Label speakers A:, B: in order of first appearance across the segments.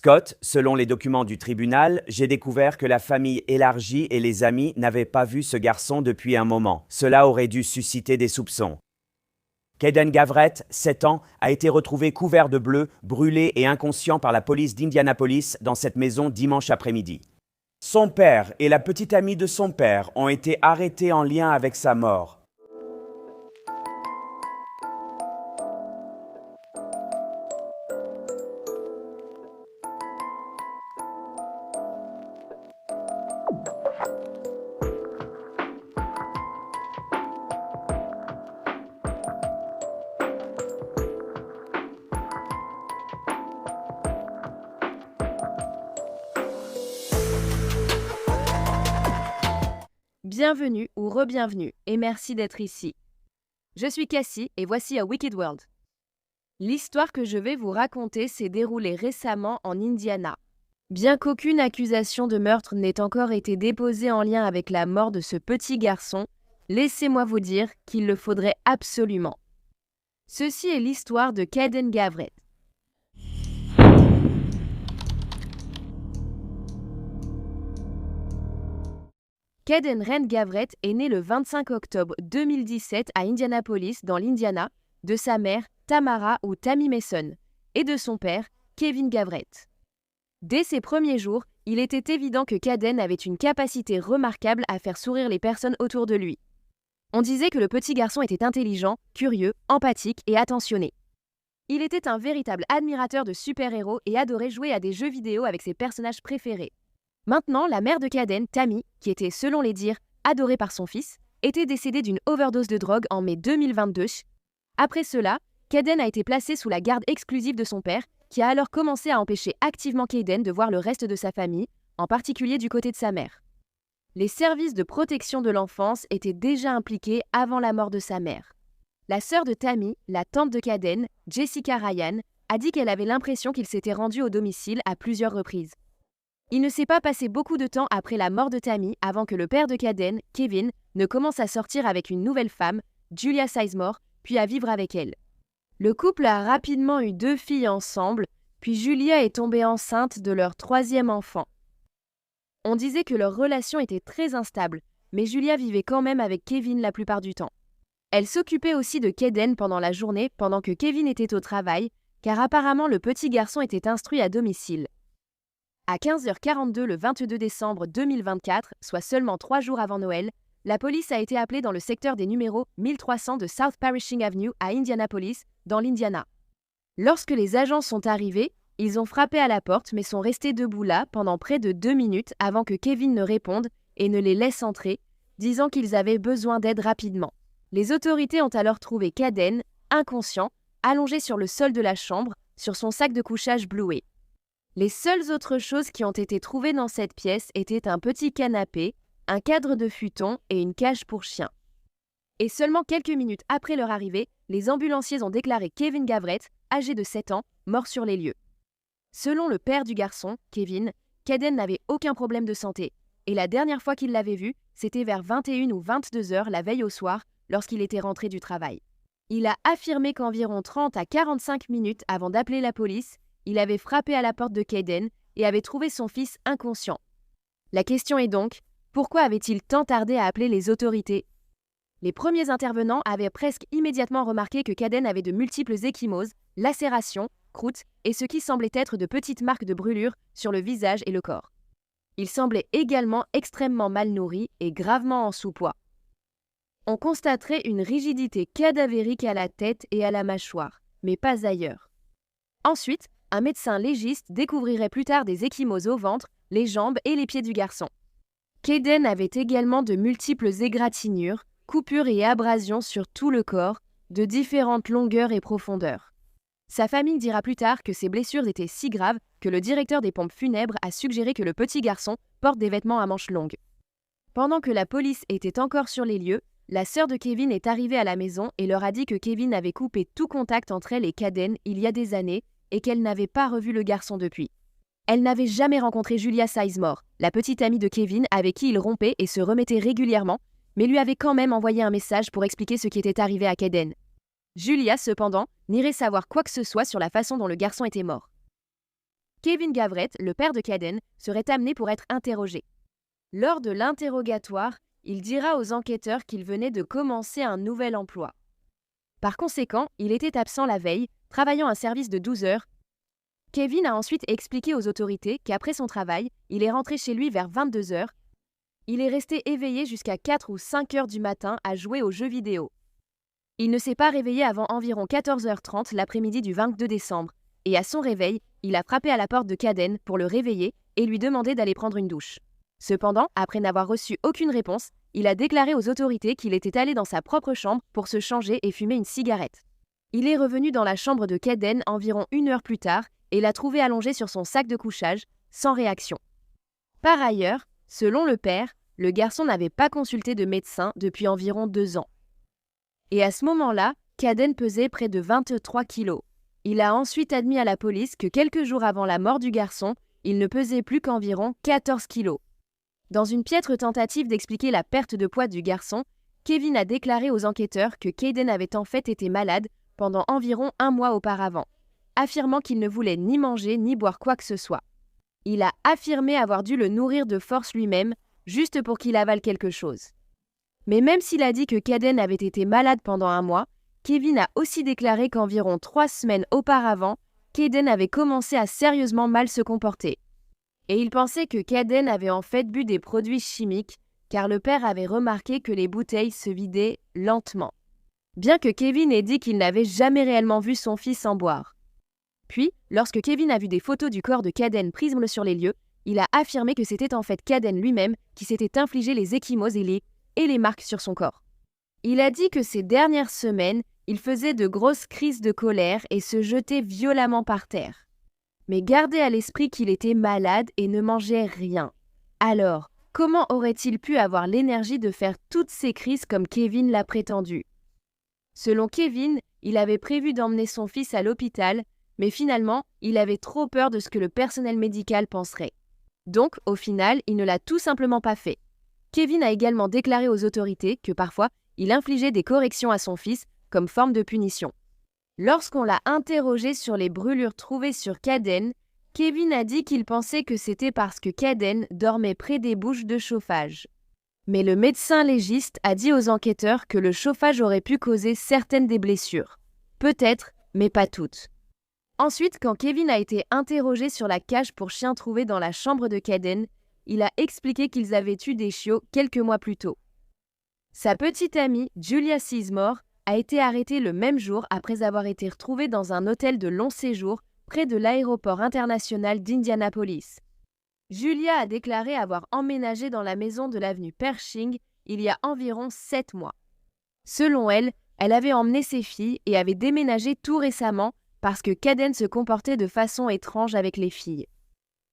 A: Scott, selon les documents du tribunal, j'ai découvert que la famille élargie et les amis n'avaient pas vu ce garçon depuis un moment. Cela aurait dû susciter des soupçons. Caden Gavrett, 7 ans, a été retrouvé couvert de bleu, brûlé et inconscient par la police d'Indianapolis dans cette maison dimanche après-midi. Son père et la petite amie de son père ont été arrêtés en lien avec sa mort.
B: Bienvenue ou re-bienvenue et merci d'être ici. Je suis Cassie et voici A Wicked World. L'histoire que je vais vous raconter s'est déroulée récemment en Indiana. Bien qu'aucune accusation de meurtre n'ait encore été déposée en lien avec la mort de ce petit garçon, laissez-moi vous dire qu'il le faudrait absolument. Ceci est l'histoire de Caden Gavrett. Caden Rand Gavrett est né le 25 octobre 2017 à Indianapolis, dans l'Indiana, de sa mère, Tamara ou Tammy Mason, et de son père, Kevin Gavrett. Dès ses premiers jours, il était évident que Caden avait une capacité remarquable à faire sourire les personnes autour de lui. On disait que le petit garçon était intelligent, curieux, empathique et attentionné. Il était un véritable admirateur de super-héros et adorait jouer à des jeux vidéo avec ses personnages préférés. Maintenant, la mère de Caden, Tammy, qui était, selon les dires, adorée par son fils, était décédée d'une overdose de drogue en mai 2022. Après cela, Caden a été placé sous la garde exclusive de son père, qui a alors commencé à empêcher activement Caden de voir le reste de sa famille, en particulier du côté de sa mère. Les services de protection de l'enfance étaient déjà impliqués avant la mort de sa mère. La sœur de Tammy, la tante de Caden, Jessica Ryan, a dit qu'elle avait l'impression qu'il s'était rendu au domicile à plusieurs reprises. Il ne s'est pas passé beaucoup de temps après la mort de Tammy avant que le père de Caden, Kevin, ne commence à sortir avec une nouvelle femme, Julia Sizemore, puis à vivre avec elle. Le couple a rapidement eu 2 filles ensemble, puis Julia est tombée enceinte de leur 3e enfant. On disait que leur relation était très instable, mais Julia vivait quand même avec Kevin la plupart du temps. Elle s'occupait aussi de Caden pendant la journée pendant que Kevin était au travail, car apparemment le petit garçon était instruit à domicile. À 15h42 le 22 décembre 2024, soit seulement 3 jours avant Noël, la police a été appelée dans le secteur des numéros 1300 de South Pershing Avenue à Indianapolis, dans l'Indiana. Lorsque les agents sont arrivés, ils ont frappé à la porte mais sont restés debout là pendant près de 2 minutes avant que Kevin ne réponde et ne les laisse entrer, disant qu'ils avaient besoin d'aide rapidement. Les autorités ont alors trouvé Caden, inconscient, allongé sur le sol de la chambre, sur son sac de couchage bloué. Les seules autres choses qui ont été trouvées dans cette pièce étaient un petit canapé, un cadre de futon et une cage pour chien. Et seulement quelques minutes après leur arrivée, les ambulanciers ont déclaré Kevin Gavrett, âgé de 7 ans, mort sur les lieux. Selon le père du garçon, Kevin, Caden n'avait aucun problème de santé, et la dernière fois qu'il l'avait vu, c'était vers 21 ou 22 heures la veille au soir, lorsqu'il était rentré du travail. Il a affirmé qu'environ 30 à 45 minutes avant d'appeler la police, il avait frappé à la porte de Caden et avait trouvé son fils inconscient. La question est donc, pourquoi avait-il tant tardé à appeler les autorités ? Les premiers intervenants avaient presque immédiatement remarqué que Caden avait de multiples ecchymoses, lacérations, croûtes et ce qui semblait être de petites marques de brûlure sur le visage et le corps. Il semblait également extrêmement mal nourri et gravement en sous-poids. On constaterait une rigidité cadavérique à la tête et à la mâchoire, mais pas ailleurs. Ensuite, un médecin légiste découvrirait plus tard des ecchymoses au ventre, les jambes et les pieds du garçon. Caden avait également de multiples égratignures, coupures et abrasions sur tout le corps, de différentes longueurs et profondeurs. Sa famille dira plus tard que ces blessures étaient si graves que le directeur des pompes funèbres a suggéré que le petit garçon porte des vêtements à manches longues. Pendant que la police était encore sur les lieux, la sœur de Kevin est arrivée à la maison et leur a dit que Kevin avait coupé tout contact entre elle et Caden il y a des années et qu'elle n'avait pas revu le garçon depuis. Elle n'avait jamais rencontré Julia Sizemore, la petite amie de Kevin avec qui il rompait et se remettait régulièrement, mais lui avait quand même envoyé un message pour expliquer ce qui était arrivé à Caden. Julia, cependant, n'irait savoir quoi que ce soit sur la façon dont le garçon était mort. Kevin Gavrett, le père de Caden, serait amené pour être interrogé. Lors de l'interrogatoire, il dira aux enquêteurs qu'il venait de commencer un nouvel emploi. Par conséquent, il était absent la veille, travaillant un service de 12 heures. Kevin a ensuite expliqué aux autorités qu'après son travail, il est rentré chez lui vers 22 heures. Il est resté éveillé jusqu'à 4 ou 5 heures du matin à jouer aux jeux vidéo. Il ne s'est pas réveillé avant environ 14h30 l'après-midi du 22 décembre, et à son réveil, il a frappé à la porte de Caden pour le réveiller et lui demander d'aller prendre une douche. Cependant, après n'avoir reçu aucune réponse, il a déclaré aux autorités qu'il était allé dans sa propre chambre pour se changer et fumer une cigarette. Il est revenu dans la chambre de Caden environ 1 heure plus tard et l'a trouvé allongé sur son sac de couchage, sans réaction. Par ailleurs, selon le père, le garçon n'avait pas consulté de médecin depuis environ 2 ans. Et à ce moment-là, Caden pesait près de 23 kilos. Il a ensuite admis à la police que quelques jours avant la mort du garçon, il ne pesait plus qu'environ 14 kilos. Dans une piètre tentative d'expliquer la perte de poids du garçon, Kevin a déclaré aux enquêteurs que Caden avait en fait été malade pendant environ 1 mois auparavant, affirmant qu'il ne voulait ni manger ni boire quoi que ce soit. Il a affirmé avoir dû le nourrir de force lui-même, juste pour qu'il avale quelque chose. Mais même s'il a dit que Caden avait été malade pendant 1 mois, Kevin a aussi déclaré qu'environ 3 semaines auparavant, Caden avait commencé à sérieusement mal se comporter. Et il pensait que Caden avait en fait bu des produits chimiques, car le père avait remarqué que les bouteilles se vidaient lentement. Bien que Kevin ait dit qu'il n'avait jamais réellement vu son fils en boire. Puis, lorsque Kevin a vu des photos du corps de Caden prises sur les lieux, il a affirmé que c'était en fait Caden lui-même qui s'était infligé les ecchymoses et les marques sur son corps. Il a dit que ces dernières semaines, il faisait de grosses crises de colère et se jetait violemment par terre. Mais gardez à l'esprit qu'il était malade et ne mangeait rien. Alors, comment aurait-il pu avoir l'énergie de faire toutes ces crises comme Kevin l'a prétendu? Selon Kevin, il avait prévu d'emmener son fils à l'hôpital, mais finalement, il avait trop peur de ce que le personnel médical penserait. Donc, au final, il ne l'a tout simplement pas fait. Kevin a également déclaré aux autorités que parfois, il infligeait des corrections à son fils comme forme de punition. Lorsqu'on l'a interrogé sur les brûlures trouvées sur Caden, Kevin a dit qu'il pensait que c'était parce que Caden dormait près des bouches de chauffage. Mais le médecin légiste a dit aux enquêteurs que le chauffage aurait pu causer certaines des blessures. Peut-être, mais pas toutes. Ensuite, quand Kevin a été interrogé sur la cage pour chiens trouvée dans la chambre de Caden, il a expliqué qu'ils avaient eu des chiots quelques mois plus tôt. Sa petite amie, Julia Sizemore, a été arrêtée le même jour après avoir été retrouvée dans un hôtel de long séjour près de l'aéroport international d'Indianapolis. Julia a déclaré avoir emménagé dans la maison de l'avenue Pershing il y a environ 7 mois. Selon elle, elle avait emmené ses filles et avait déménagé tout récemment parce que Caden se comportait de façon étrange avec les filles.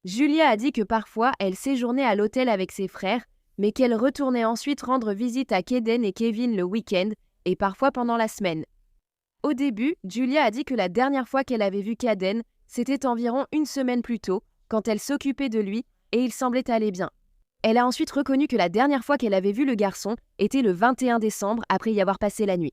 B: Julia a dit que parfois elle séjournait à l'hôtel avec ses frères, mais qu'elle retournait ensuite rendre visite à Caden et Kevin le week-end et parfois pendant la semaine. Au début, Julia a dit que la dernière fois qu'elle avait vu Caden, c'était environ 1 semaine plus tôt, quand elle s'occupait de lui et il semblait aller bien. Elle a ensuite reconnu que la dernière fois qu'elle avait vu le garçon était le 21 décembre après y avoir passé la nuit.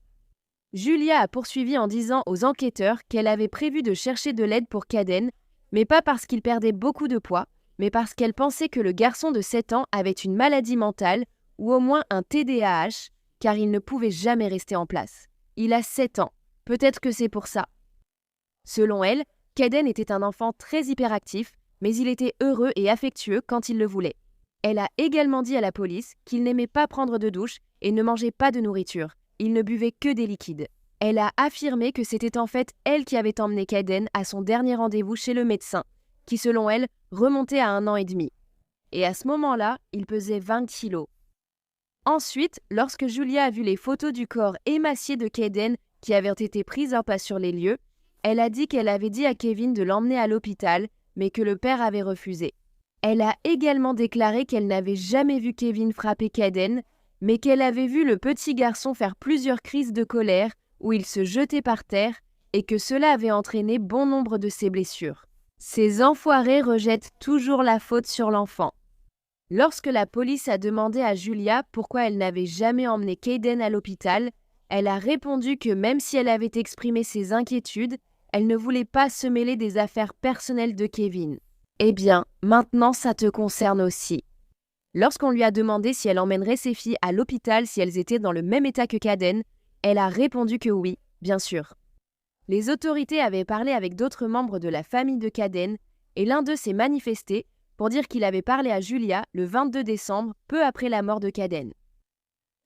B: Julia a poursuivi en disant aux enquêteurs qu'elle avait prévu de chercher de l'aide pour Caden, mais pas parce qu'il perdait beaucoup de poids, mais parce qu'elle pensait que le garçon de 7 ans avait une maladie mentale ou au moins un TDAH, car il ne pouvait jamais rester en place. Il a 7 ans, peut-être que c'est pour ça. Selon elle, Caden était un enfant très hyperactif, mais il était heureux et affectueux quand il le voulait. Elle a également dit à la police qu'il n'aimait pas prendre de douche et ne mangeait pas de nourriture. Il ne buvait que des liquides. Elle a affirmé que c'était en fait elle qui avait emmené Caden à son dernier rendez-vous chez le médecin, qui selon elle remontait à 1 an et demi. Et à ce moment-là, il pesait 20 kilos. Ensuite, lorsque Julia a vu les photos du corps émacié de Caden qui avaient été prises en pas sur les lieux, elle a dit qu'elle avait dit à Kevin de l'emmener à l'hôpital, mais que le père avait refusé. Elle a également déclaré qu'elle n'avait jamais vu Kevin frapper Caden, mais qu'elle avait vu le petit garçon faire plusieurs crises de colère où il se jetait par terre et que cela avait entraîné bon nombre de ses blessures. Ces enfoirés rejettent toujours la faute sur l'enfant. Lorsque la police a demandé à Julia pourquoi elle n'avait jamais emmené Caden à l'hôpital, elle a répondu que même si elle avait exprimé ses inquiétudes, elle ne voulait pas se mêler des affaires personnelles de Kevin. Eh bien, maintenant ça te concerne aussi. Lorsqu'on lui a demandé si elle emmènerait ses filles à l'hôpital si elles étaient dans le même état que Caden, elle a répondu que oui, bien sûr. Les autorités avaient parlé avec d'autres membres de la famille de Caden et l'un d'eux s'est manifesté pour dire qu'il avait parlé à Julia le 22 décembre, peu après la mort de Caden.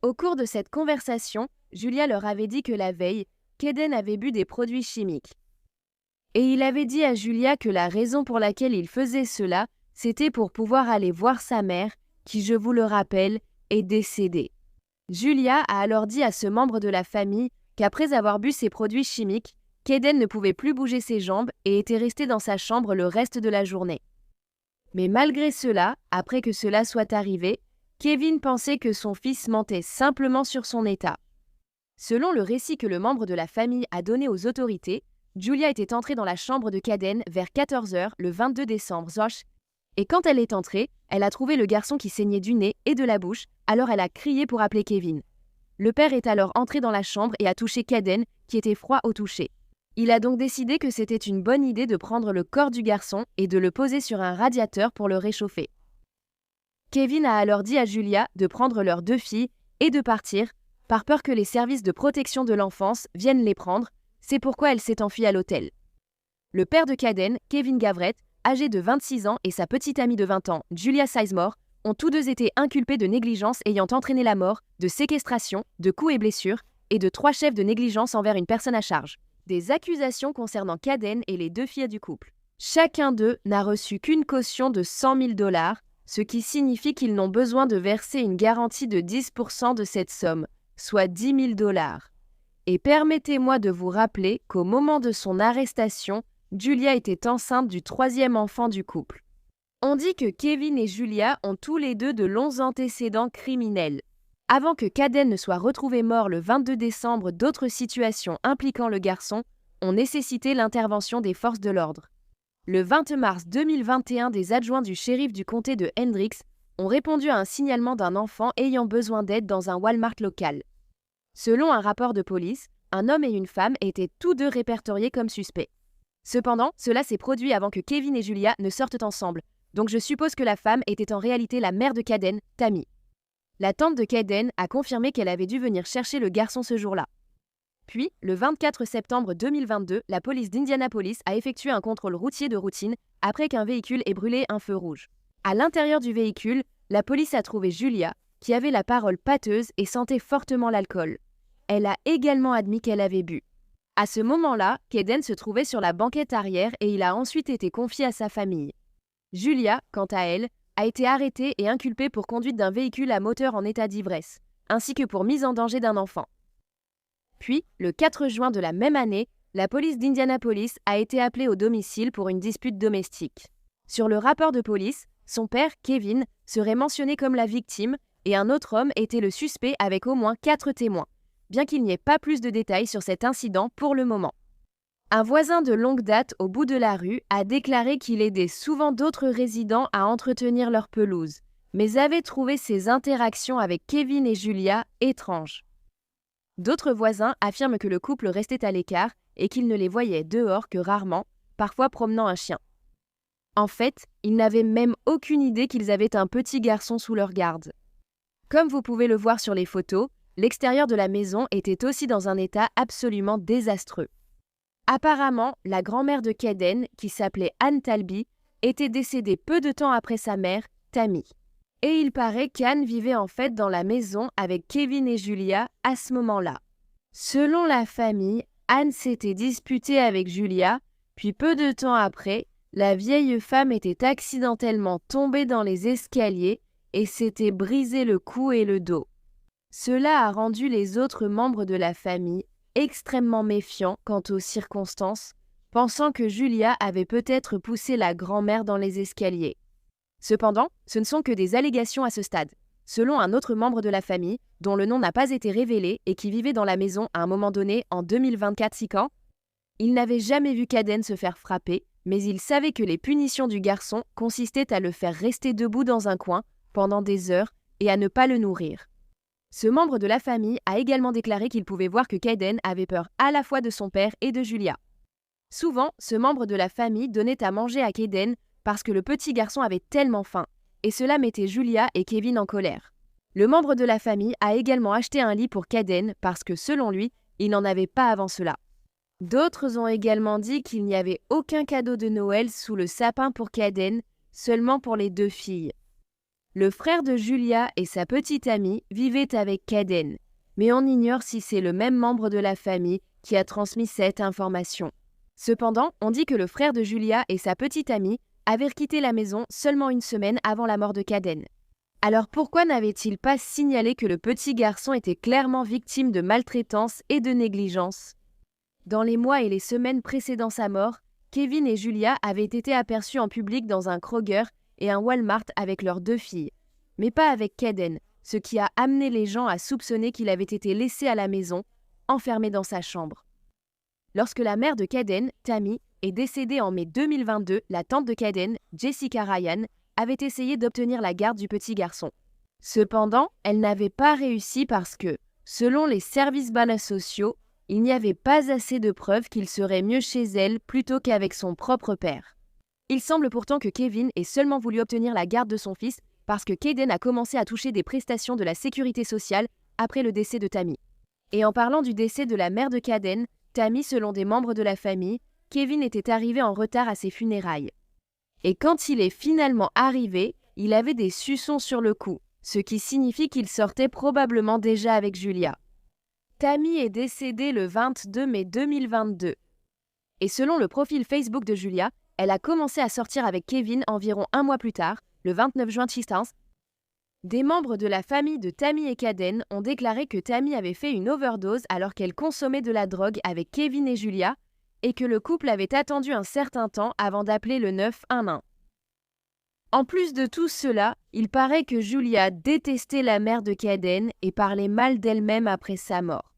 B: Au cours de cette conversation, Julia leur avait dit que la veille, Caden avait bu des produits chimiques. Et il avait dit à Julia que la raison pour laquelle il faisait cela, c'était pour pouvoir aller voir sa mère, qui, je vous le rappelle, est décédée. Julia a alors dit à ce membre de la famille qu'après avoir bu ces produits chimiques, Caden ne pouvait plus bouger ses jambes et était resté dans sa chambre le reste de la journée. Mais malgré cela, après que cela soit arrivé, Kevin pensait que son fils mentait simplement sur son état. Selon le récit que le membre de la famille a donné aux autorités, Julia était entrée dans la chambre de Caden vers 14 h le 22 décembre, et quand elle est entrée, elle a trouvé le garçon qui saignait du nez et de la bouche, alors elle a crié pour appeler Kevin. Le père est alors entré dans la chambre et a touché Caden, qui était froid au toucher. Il a donc décidé que c'était une bonne idée de prendre le corps du garçon et de le poser sur un radiateur pour le réchauffer. Kevin a alors dit à Julia de prendre leurs 2 filles et de partir, par peur que les services de protection de l'enfance viennent les prendre, c'est pourquoi elle s'est enfuie à l'hôtel. Le père de Caden, Kevin Gavret, âgé de 26 ans, et sa petite amie de 20 ans, Julia Sizemore, ont tous deux été inculpés de négligence ayant entraîné la mort, de séquestration, de coups et blessures, et de 3 chefs de négligence envers une personne à charge. Des accusations concernant Caden et les 2 filles du couple. Chacun d'eux n'a reçu qu'une caution de 100 000 $, ce qui signifie qu'ils n'ont besoin de verser une garantie de 10% de cette somme, soit 10 000 $. Et permettez-moi de vous rappeler qu'au moment de son arrestation, Julia était enceinte du 3e enfant du couple. On dit que Kevin et Julia ont tous les deux de longs antécédents criminels. Avant que Caden ne soit retrouvé mort le 22 décembre, d'autres situations impliquant le garçon ont nécessité l'intervention des forces de l'ordre. Le 20 mars 2021, des adjoints du shérif du comté de Hendricks ont répondu à un signalement d'un enfant ayant besoin d'aide dans un Walmart local. Selon un rapport de police, un homme et une femme étaient tous deux répertoriés comme suspects. Cependant, cela s'est produit avant que Kevin et Julia ne sortent ensemble, donc je suppose que la femme était en réalité la mère de Caden, Tammy. La tante de Caden a confirmé qu'elle avait dû venir chercher le garçon ce jour-là. Puis, le 24 septembre 2022, la police d'Indianapolis a effectué un contrôle routier de routine après qu'un véhicule ait brûlé un feu rouge. À l'intérieur du véhicule, la police a trouvé Julia, qui avait la parole pâteuse et sentait fortement l'alcool. Elle a également admis qu'elle avait bu. À ce moment-là, Caden se trouvait sur la banquette arrière et il a ensuite été confié à sa famille. Julia, quant à elle, a été arrêtée et inculpée pour conduite d'un véhicule à moteur en état d'ivresse, ainsi que pour mise en danger d'un enfant. Puis, le 4 juin de la même année, la police d'Indianapolis a été appelée au domicile pour une dispute domestique. Sur le rapport de police, son père, Kevin, serait mentionné comme la victime et un autre homme était le suspect avec au moins 4 témoins, bien qu'il n'y ait pas plus de détails sur cet incident pour le moment. Un voisin de longue date au bout de la rue a déclaré qu'il aidait souvent d'autres résidents à entretenir leur pelouse, mais avait trouvé ses interactions avec Kevin et Julia étranges. D'autres voisins affirment que le couple restait à l'écart et qu'il ne les voyait dehors que rarement, parfois promenant un chien. En fait, ils n'avaient même aucune idée qu'ils avaient un petit garçon sous leur garde. Comme vous pouvez le voir sur les photos, l'extérieur de la maison était aussi dans un état absolument désastreux. Apparemment, la grand-mère de Caden, qui s'appelait Anne Talby, était décédée peu de temps après sa mère, Tammy. Et il paraît qu'Anne vivait en fait dans la maison avec Kevin et Julia à ce moment-là. Selon la famille, Anne s'était disputée avec Julia, puis peu de temps après, la vieille femme était accidentellement tombée dans les escaliers et s'était brisé le cou et le dos. Cela a rendu les autres membres de la famille extrêmement méfiants quant aux circonstances, pensant que Julia avait peut-être poussé la grand-mère dans les escaliers. Cependant, ce ne sont que des allégations à ce stade. Selon un autre membre de la famille, dont le nom n'a pas été révélé et qui vivait dans la maison à un moment donné en 2024, il n'avait jamais vu Caden se faire frapper, mais il savait que les punitions du garçon consistaient à le faire rester debout dans un coin pendant des heures et à ne pas le nourrir. Ce membre de la famille a également déclaré qu'il pouvait voir que Caden avait peur à la fois de son père et de Julia. Souvent, ce membre de la famille donnait à manger à Caden parce que le petit garçon avait tellement faim, et cela mettait Julia et Kevin en colère. Le membre de la famille a également acheté un lit pour Caden parce que selon lui, il n'en avait pas avant cela. D'autres ont également dit qu'il n'y avait aucun cadeau de Noël sous le sapin pour Caden, seulement pour les 2 filles. Le frère de Julia et sa petite amie vivaient avec Caden, mais on ignore si c'est le même membre de la famille qui a transmis cette information. Cependant, on dit que le frère de Julia et sa petite amie avaient quitté la maison seulement une semaine avant la mort de Caden. Alors pourquoi n'avait-il pas signalé que le petit garçon était clairement victime de maltraitance et de négligence? Dans les mois et les semaines précédant sa mort, Kevin et Julia avaient été aperçus en public dans un Kroger et un Walmart avec leurs 2 filles, mais pas avec Caden, ce qui a amené les gens à soupçonner qu'il avait été laissé à la maison, enfermé dans sa chambre. Lorsque la mère de Caden, Tammy, est décédée en mai 2022, la tante de Caden, Jessica Ryan, avait essayé d'obtenir la garde du petit garçon. Cependant, elle n'avait pas réussi parce que, selon les services sociaux, il n'y avait pas assez de preuves qu'il serait mieux chez elle plutôt qu'avec son propre père. Il semble pourtant que Kevin ait seulement voulu obtenir la garde de son fils parce que Caden a commencé à toucher des prestations de la sécurité sociale après le décès de Tammy. Et en parlant du décès de la mère de Caden, Tammy, selon des membres de la famille, Kevin était arrivé en retard à ses funérailles. Et quand il est finalement arrivé, il avait des suçons sur le cou, ce qui signifie qu'il sortait probablement déjà avec Julia. Tammy est décédée le 22 mai 2022. Et selon le profil Facebook de Julia, elle a commencé à sortir avec Kevin environ 1 mois plus tard, le 29 juin 2015. Des membres de la famille de Tammy et Caden ont déclaré que Tammy avait fait une overdose alors qu'elle consommait de la drogue avec Kevin et Julia, et que le couple avait attendu un certain temps avant d'appeler le 911. En plus de tout cela, il paraît que Julia détestait la mère de Caden et parlait mal d'elle-même après sa mort.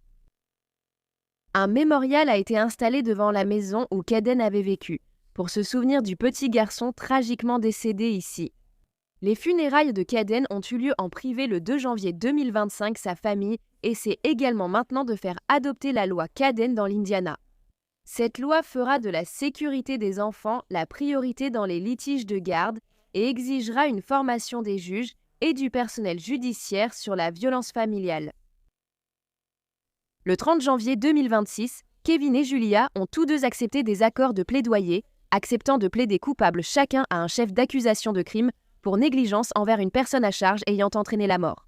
B: Un mémorial a été installé devant la maison où Caden avait vécu, pour se souvenir du petit garçon tragiquement décédé ici. Les funérailles de Caden ont eu lieu en privé le 2 janvier 2025. Sa famille essaie également maintenant de faire adopter la loi Caden dans l'Indiana. Cette loi fera de la sécurité des enfants la priorité dans les litiges de garde et exigera une formation des juges et du personnel judiciaire sur la violence familiale. Le 30 janvier 2026, Kevin et Julia ont tous deux accepté des accords de plaidoyer, acceptant de plaider coupables chacun à un chef d'accusation de crime pour négligence envers une personne à charge ayant entraîné la mort.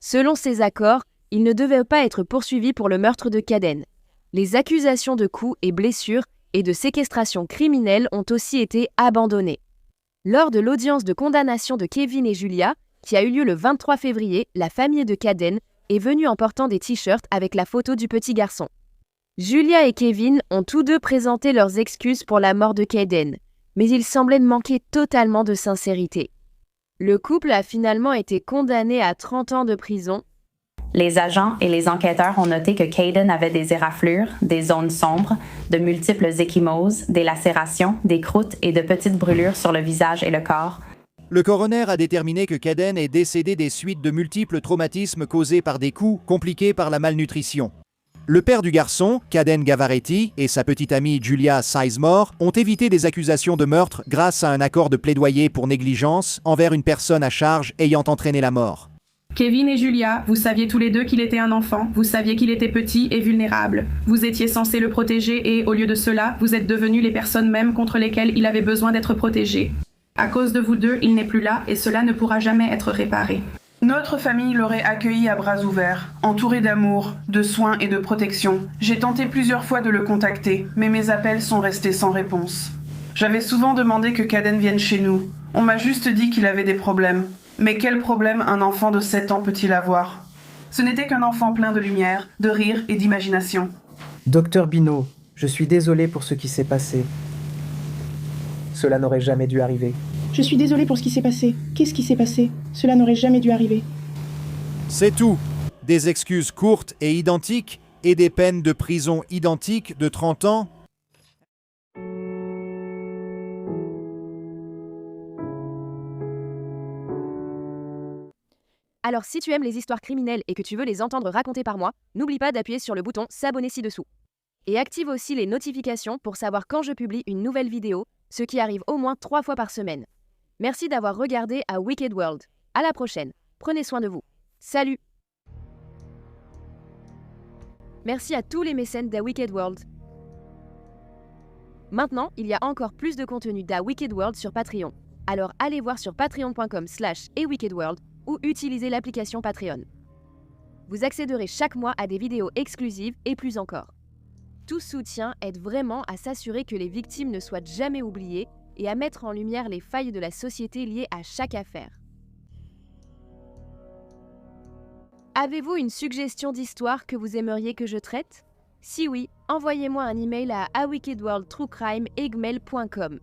B: Selon ces accords, ils ne devaient pas être poursuivis pour le meurtre de Caden. Les accusations de coups et blessures et de séquestration criminelle ont aussi été abandonnées. Lors de l'audience de condamnation de Kevin et Julia, qui a eu lieu le 23 février, la famille de Caden est venue en portant des t-shirts avec la photo du petit garçon. Julia et Kevin ont tous deux présenté leurs excuses pour la mort de Caden, mais ils semblaient manquer totalement de sincérité. Le couple a finalement été condamné à 30 ans de prison.
C: Les agents et les enquêteurs ont noté que Caden avait des éraflures, des zones sombres, de multiples ecchymoses, des lacérations, des croûtes et de petites brûlures sur le visage et le corps.
D: Le coroner a déterminé que Caden est décédé des suites de multiples traumatismes causés par des coups compliqués par la malnutrition. Le père du garçon, Caden Gavaretti, et sa petite amie Julia Sizemore ont évité des accusations de meurtre grâce à un accord de plaidoyer pour négligence envers une personne à charge ayant entraîné la mort.
E: Kevin et Julia, vous saviez tous les deux qu'il était un enfant, vous saviez qu'il était petit et vulnérable. Vous étiez censés le protéger et, au lieu de cela, vous êtes devenus les personnes mêmes contre lesquelles il avait besoin d'être protégé. À cause de vous deux, il n'est plus là et cela ne pourra jamais être réparé.
F: Notre famille l'aurait accueilli à bras ouverts, entouré d'amour, de soins et de protection. J'ai tenté plusieurs fois de le contacter, mais mes appels sont restés sans réponse. J'avais souvent demandé que Caden vienne chez nous. On m'a juste dit qu'il avait des problèmes. Mais quel problème un enfant de 7 ans peut-il avoir? Ce n'était qu'un enfant plein de lumière, de rire et d'imagination.
G: Docteur Bino, je suis désolé pour ce qui s'est passé. Cela n'aurait jamais dû arriver.
H: Je suis désolée pour ce qui s'est passé. Qu'est-ce qui s'est passé? Cela n'aurait jamais dû arriver.
D: C'est tout. Des excuses courtes et identiques et des peines de prison identiques de 30 ans.
B: Alors si tu aimes les histoires criminelles et que tu veux les entendre racontées par moi, n'oublie pas d'appuyer sur le bouton s'abonner ci-dessous. Et active aussi les notifications pour savoir quand je publie une nouvelle vidéo, ce qui arrive au moins 3 fois par semaine. Merci d'avoir regardé à Wicked World. À la prochaine. Prenez soin de vous. Salut! Merci à tous les mécènes d'A Wicked World. Maintenant, il y a encore plus de contenu d'A Wicked World sur Patreon. Alors allez voir sur patreon.com/awickedworld ou utilisez l'application Patreon. Vous accéderez chaque mois à des vidéos exclusives et plus encore. Tout soutien aide vraiment à s'assurer que les victimes ne soient jamais oubliées et à mettre en lumière les failles de la société liées à chaque affaire. Avez-vous une suggestion d'histoire que vous aimeriez que je traite? Si oui, envoyez-moi un email à awickedworldtruecrime@gmail.com.